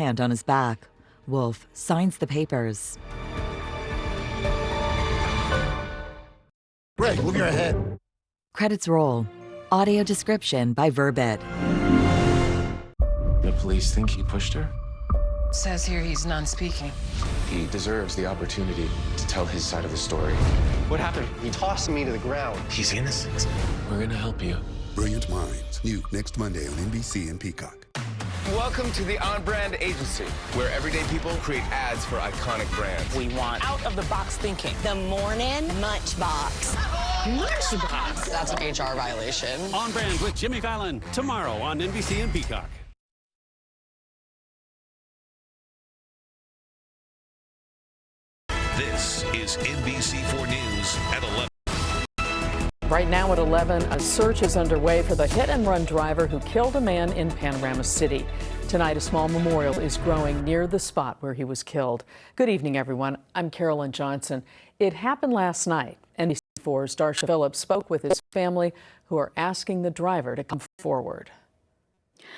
hand on his back. Wolf signs the papers. Greg, move your head. Credits roll. Audio description by Verbit. The police think he pushed her? Says here he's non-speaking. He deserves the opportunity to tell his side of the story. What happened? He tossed me to the ground. He's innocent. We're gonna help you. Brilliant Minds, new next Monday on NBC and Peacock. Welcome to the On Brand Agency, where everyday people create ads for iconic brands. We want out-of-the-box thinking. The morning Munchbox. Munchbox? That's an HR violation. On Brand with Jimmy Fallon, tomorrow on NBC and Peacock. This is NBC4 News at 11. Right now at 11, a search is underway for the hit-and-run driver who killed a man in Panorama City. Tonight, a small memorial is growing near the spot where he was killed. Good evening, everyone. I'm Carolyn Johnson. It happened last night. NBC4's Darcia Phillips spoke with his family, who are asking the driver to come forward.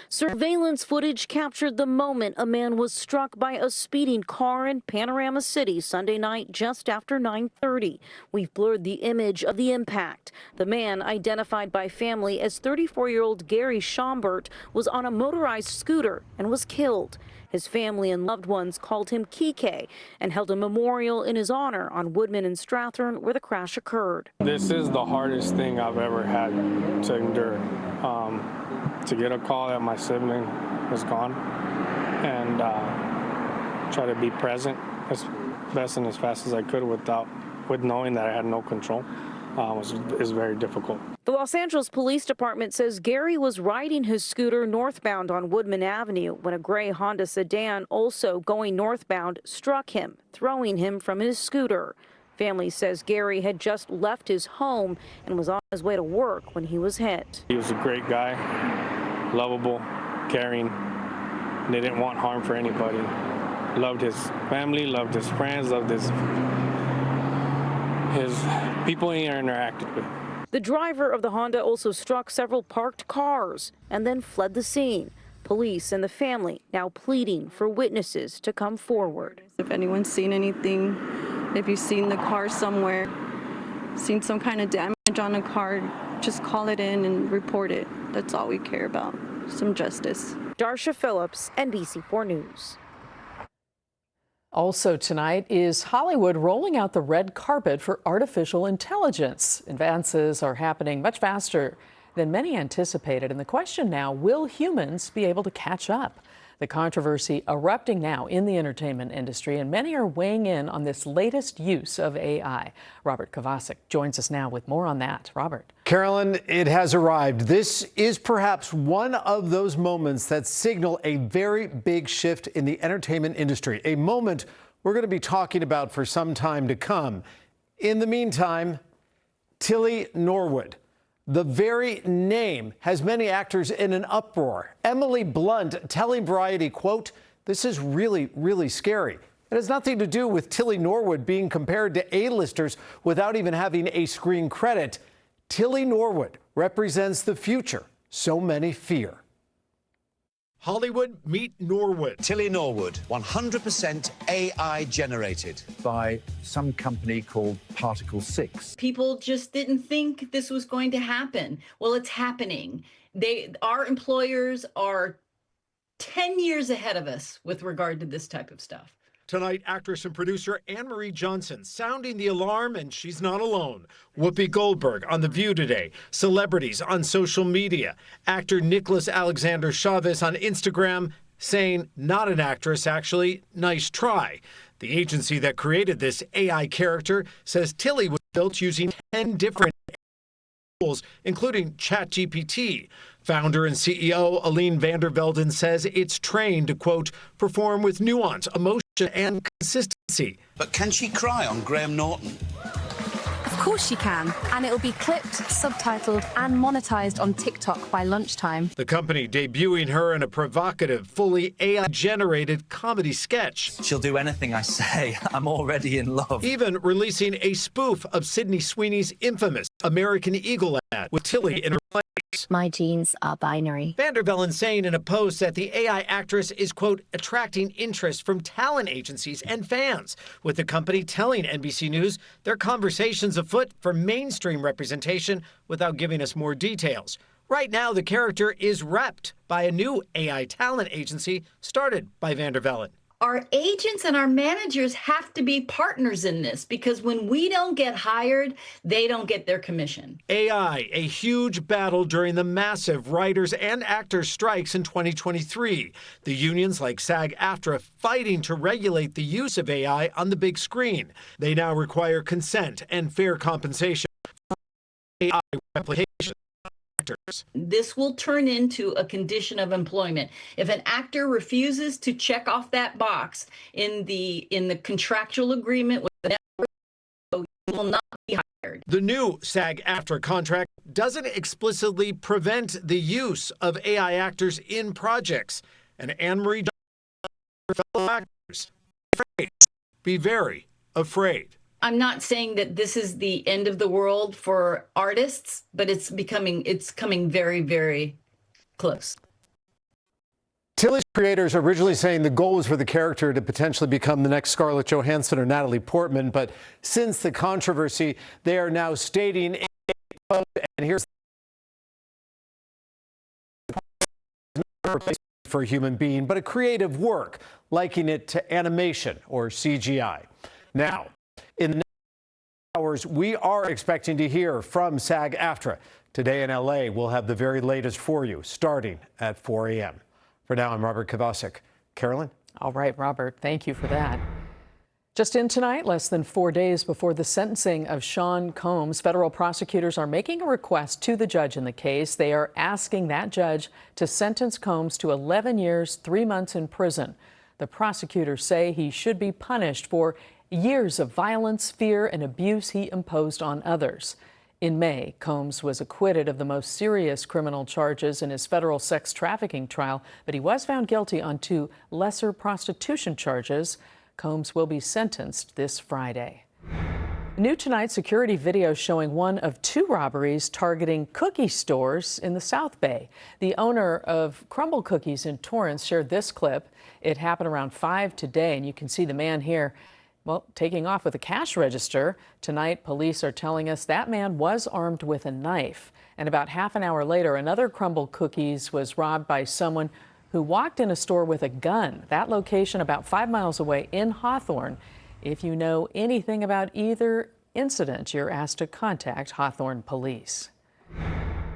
Surveillance footage captured the moment a man was struck by a speeding car in Panorama City Sunday night just after 9:30. We've blurred the image of the impact. The man, identified by family as 34-year-old Gary Schaumbert, was on a motorized scooter and was killed. His family and loved ones called him Kike and held a memorial in his honor on Woodman and Strathern, where the crash occurred. This is the hardest thing I've ever had to endure. To get a call that my sibling was gone and try to be present as best and as fast as I could with knowing that I had no control is very difficult. The Los Angeles Police Department says Gary was riding his scooter northbound on Woodman Avenue when a gray Honda sedan, also going northbound, struck him, throwing him from his scooter. Family says Gary had just left his home and was on his way to work when he was hit. He was a great guy, lovable, caring. They didn't want harm for anybody. Loved his family, loved his friends, loved his people he interacted with. The driver of the Honda also struck several parked cars and then fled the scene. Police and the family now pleading for witnesses to come forward. If anyone's seen anything, if you've seen the car somewhere, seen some kind of damage on a car, just call it in and report it. That's all we care about, some justice. Darcia Phillips, NBC4 News. Also tonight is Hollywood rolling out the red carpet for artificial intelligence. Advances are happening much faster than many anticipated, and the question now, will humans be able to catch up? The controversy erupting now in the entertainment industry, and many are weighing in on this latest use of AI. Robert Kovacic joins us now with more on that. Robert. Carolyn, it has arrived. This is perhaps one of those moments that signal a very big shift in the entertainment industry, a moment we're going to be talking about for some time to come. In the meantime, Tilly Norwood. The very name has many actors in an uproar. Emily Blunt telling Variety, quote, "This is really, really scary." It has nothing to do with Tilly Norwood being compared to A-listers without even having a screen credit. Tilly Norwood represents the future so many fear. Hollywood, meet Norwood. Tilly Norwood, 100% AI generated by some company called Particle 6. People just didn't think this was going to happen. Well, it's happening. Our employers are 10 years ahead of us with regard to this type of stuff. Tonight, actress and producer Anne-Marie Johnson sounding the alarm, and she's not alone. Whoopi Goldberg on The View today, celebrities on social media, actor Nicholas Alexander Chavez on Instagram saying, not an actress, actually, nice try. The agency that created this AI character says Tilly was built using 10 different tools, including ChatGPT. Founder and CEO Aline Vandervelden says it's trained to, quote, perform with nuance, emotion, and consistency. But can she cry on Graham Norton? Of course she can, and it'll be clipped, subtitled, and monetized on TikTok by lunchtime. The company debuting her in a provocative, fully AI-generated comedy sketch. She'll do anything I say. I'm already in love. Even releasing a spoof of Sydney Sweeney's infamous American Eagle ad with Tilly in her place. My genes are binary. Vandervellen saying in a post that the AI actress is, quote, attracting interest from talent agencies and fans, with the company telling NBC News their conversations afoot for mainstream representation without giving us more details. Right now, the character is repped by a new AI talent agency started by Vandervellen. Our agents and our managers have to be partners in this, because when we don't get hired, they don't get their commission. AI, a huge battle during the massive writers and actors strikes in 2023. The unions like SAG-AFTRA fighting to regulate the use of AI on the big screen. They now require consent and fair compensation for AI replication. This will turn into a condition of employment. If an actor refuses to check off that box in the contractual agreement with the network, he will not be hired. The new SAG-AFTRA contract doesn't explicitly prevent the use of AI actors in projects. And Anne-Marie Johnson, fellow actors, be very afraid. I'm not saying that this is the end of the world for artists, but it's coming very, very close. Tilly's creators originally saying the goal was for the character to potentially become the next Scarlett Johansson or Natalie Portman, but since the controversy, they are now stating, and here's for a human being, but a creative work, liking it to animation or CGI. Now, in the next hours, we are expecting to hear from SAG-AFTRA. Today in LA, we'll have the very latest for you, starting at 4 a.m. For now, I'm Robert Kovacic. Carolyn? All right, Robert, thank you for that. Just in tonight, less than 4 days before the sentencing of Sean Combs, federal prosecutors are making a request to the judge in the case. They are asking that judge to sentence Combs to 11 years, 3 months in prison. The prosecutors say he should be punished for years of violence, fear, and abuse he imposed on others. In May, Combs was acquitted of the most serious criminal charges in his federal sex trafficking trial, but he was found guilty on 2 lesser prostitution charges. Combs will be sentenced this Friday. New tonight, security video showing one of 2 robberies targeting cookie stores in the South Bay. The owner of Crumble Cookies in Torrance shared this clip. It happened around 5 today, and you can see the man here, well, taking off with a cash register. Tonight, police are telling us that man was armed with a knife. And about half an hour later, another Crumble Cookies was robbed by someone who walked in a store with a gun. That location about 5 miles away in Hawthorne. If you know anything about either incident, you're asked to contact Hawthorne police.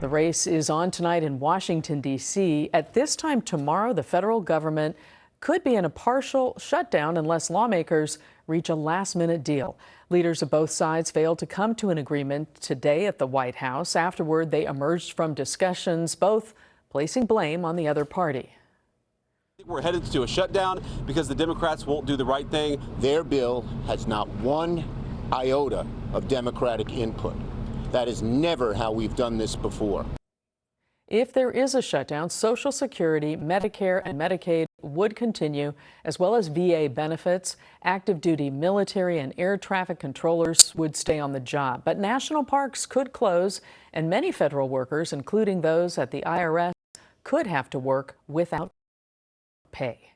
The race is on tonight in Washington, D.C. At this time tomorrow, the federal government could be in a partial shutdown unless lawmakers reach a last-minute deal. Leaders of both sides failed to come to an agreement today at the White House. Afterward, they emerged from discussions, both placing blame on the other party. We're headed to a shutdown because the Democrats won't do the right thing. Their bill has not one iota of Democratic input. That is never how we've done this before. If there is a shutdown, Social Security, Medicare, and Medicaid would continue, as well as VA benefits. Active duty military and air traffic controllers would stay on the job. But national parks could close, and many federal workers, including those at the IRS, could have to work without pay.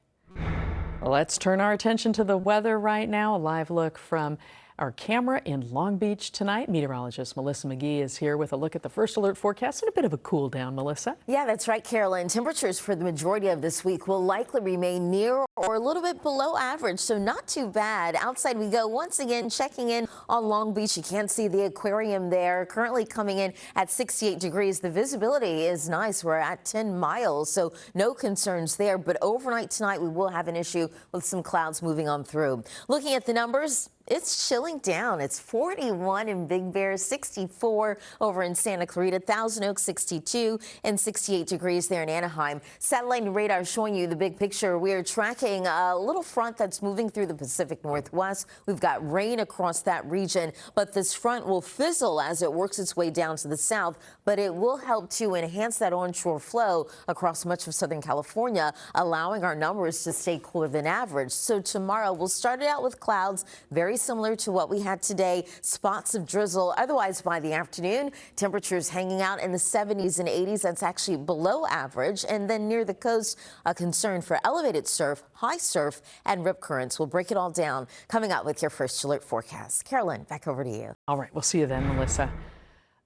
Let's turn our attention to the weather right now. A live look from our camera in Long Beach tonight. Meteorologist Melissa McGee is here with a look at the first alert forecast and a bit of a cool down, Melissa. Yeah, that's right, Carolyn. Temperatures for the majority of this week will likely remain near or a little bit below average, so not too bad. Outside we go once again, checking in on Long Beach. You can't see the aquarium there. Currently coming in at 68 degrees. The visibility is nice. We're at 10 miles, so no concerns there. But overnight tonight, we will have an issue with some clouds moving on through. Looking at the numbers, it's chilling down. It's 41 in Big Bear, 64 over in Santa Clarita, Thousand Oaks 62, and 68 degrees there in Anaheim. Satellite and radar showing you the big picture. We are tracking a little front that's moving through the Pacific Northwest. We've got rain across that region, but this front will fizzle as it works its way down to the south, but it will help to enhance that onshore flow across much of Southern California, allowing our numbers to stay cooler than average. So tomorrow we'll start it out with clouds, very very similar to what we had today. Spots of drizzle. Otherwise, by the afternoon, temperatures hanging out in the 70s and 80s. That's actually below average. And then near the coast, a concern for elevated surf, high surf, and rip currents. We'll break it all down coming up with your first alert forecast. Carolyn, back over to you. All right, we'll see you then, Melissa.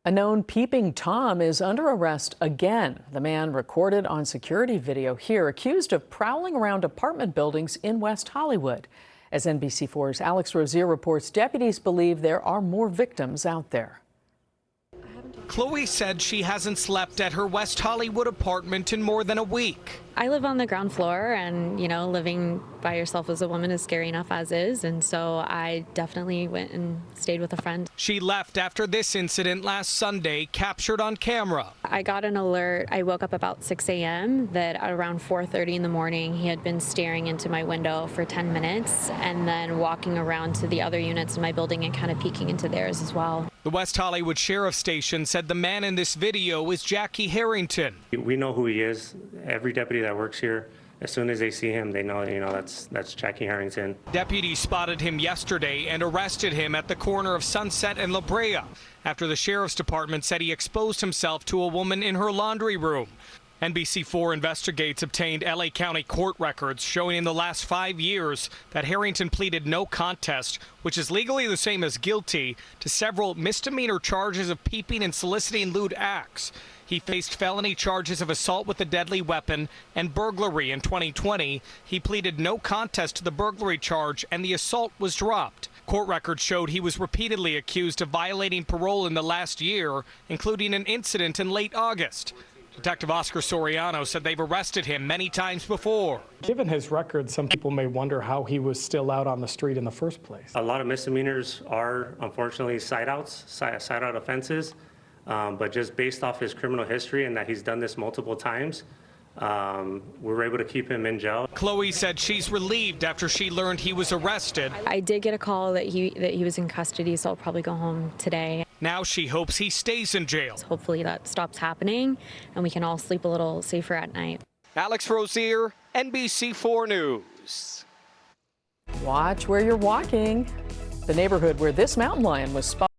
A known peeping Tom is under arrest again. The man recorded on security video here, accused of prowling around apartment buildings in West Hollywood. As NBC4's Alex Rozier reports, deputies believe there are more victims out there. Chloe said she hasn't slept at her West Hollywood apartment in more than a week. I live on the ground floor, and, you know, living by yourself as a woman is scary enough as is. And so I definitely went and stayed with a friend. She left after this incident last Sunday, captured on camera. I got an alert. I woke up about 6 a.m. that at around 4:30 in the morning, he had been staring into my window for 10 minutes and then walking around to the other units in my building and kind of peeking into theirs as well. The West Hollywood Sheriff's Station said the man in this video is Jackie Harrington. We know who he is. Every deputy that works here, as soon as they see him, they know, that's Jackie Harrington. Deputies spotted him yesterday and arrested him at the corner of Sunset and La Brea after the sheriff's department said he exposed himself to a woman in her laundry room. NBC4 investigates obtained LA County court records showing in the last 5 years that Harrington pleaded no contest, which is legally the same as guilty, to several misdemeanor charges of peeping and soliciting lewd acts. He faced felony charges of assault with a deadly weapon and burglary in 2020. He pleaded no contest to the burglary charge and the assault was dropped. Court records showed he was repeatedly accused of violating parole in the last year, including an incident in late August. Detective Oscar Soriano said they've arrested him many times before. Given his record, some people may wonder how he was still out on the street in the first place. A lot of misdemeanors are, unfortunately, side-out offenses. But just based off his criminal history and that he's done this multiple times, we were able to keep him in jail. Chloe said she's relieved after she learned he was arrested. I did get a call that he was in custody, so I'll probably go home today. Now she hopes he stays in jail. Hopefully that stops happening and we can all sleep a little safer at night. Alex Rozier, NBC4 News. Watch where you're walking. The neighborhood where this mountain lion was spotted